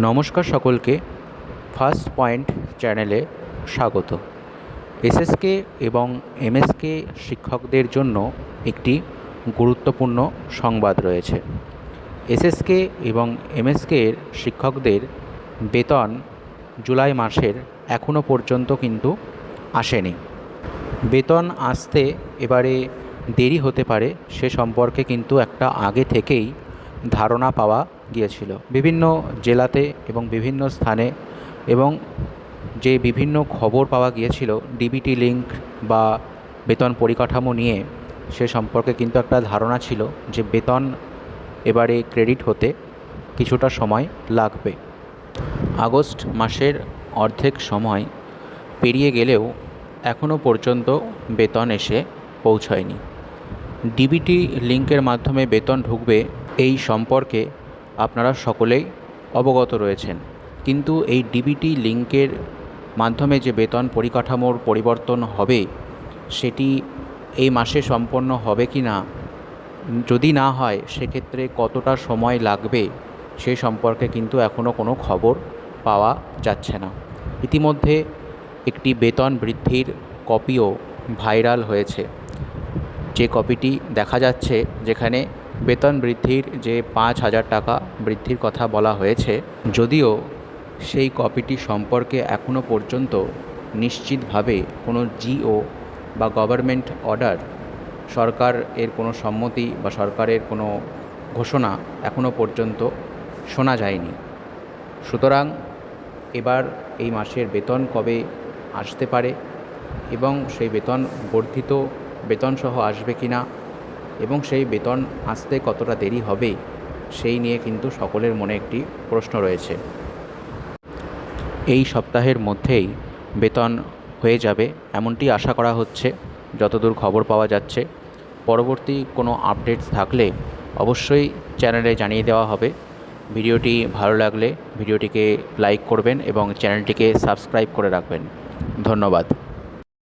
নমস্কার সকলকে, first point চ্যানেলে স্বাগত। এসএসকে এবং এমএসকে শিক্ষকদের জন্য একটি গুরুত্বপূর্ণ সংবাদ রয়েছে। এসএসকে এবং এমএসকের শিক্ষকদের বেতন জুলাই মাসের এখনও পর্যন্ত কিন্তু আসেনি। বেতন আসতে এবারে দেরি হতে পারে সে সম্পর্কে কিন্তু একটা আগে থেকেই ধারণা পাওয়া গিয়েছিল বিভিন্ন জেলাতে এবং বিভিন্ন স্থানে, এবং যে বিভিন্ন খবর পাওয়া গিয়েছিল ডিবিটি লিঙ্ক বা বেতন পরিকাঠামো নিয়ে, সে সম্পর্কে কিন্তু একটা ধারণা ছিল যে বেতন এবারে ক্রেডিট হতে কিছুটা সময় লাগবে। আগস্ট মাসের অর্ধেক সময় পেরিয়ে গেলেও এখনও পর্যন্ত বেতন এসে পৌঁছয়নি। ডিবিটি লিঙ্কের মাধ্যমে বেতন ঢুকবে এই সম্পর্কে আপনারা সকলেই অবগত রয়েছেন, কিন্তু এই ডিবিটি লিঙ্কের মাধ্যমে যে বেতন পরিকাঠামোর পরিবর্তন হবে সেটি এই মাসে সম্পন্ন হবে কি না, যদি না হয় সেক্ষেত্রে কতটা সময় লাগবে সে সম্পর্কে কিন্তু এখনও কোনো খবর পাওয়া যাচ্ছে না। ইতিমধ্যে একটি বেতন বৃদ্ধির কপিও ভাইরাল হয়েছে, যে কপিটি দেখা যাচ্ছে যেখানে বেতন বৃদ্ধির যে 5,000 টাকা বৃদ্ধির কথা বলা হয়েছে, যদিও সেই কপিটি সম্পর্কে এখনও পর্যন্ত নিশ্চিতভাবে কোনো জিও বা গভর্নমেন্ট অর্ডার, সরকার এর কোনো সম্মতি বা সরকারের কোনো ঘোষণা এখনও পর্যন্ত শোনা যায়নি। সুতরাং এবার এই মাসের বেতন কবে আসতে পারে এবং সেই বেতন বর্ধিত বেতনসহ আসবে কি না, এবং সেই বেতন আসতে কতটা দেরি হবে সেই নিয়ে কিন্তু সকলের মনে একটি প্রশ্ন রয়েছে। এই সপ্তাহের মধ্যেই বেতন হয়ে যাবে এমনটি আশা করা হচ্ছে, যতদূর খবর পাওয়া যাচ্ছে। পরবর্তী কোনো আপডেটস থাকলে অবশ্যই চ্যানেলে জানিয়ে দেওয়া হবে। ভিডিওটি ভালো লাগলে ভিডিওটিকে লাইক করবেন এবং চ্যানেলটিকে সাবস্ক্রাইব করে রাখবেন। ধন্যবাদ।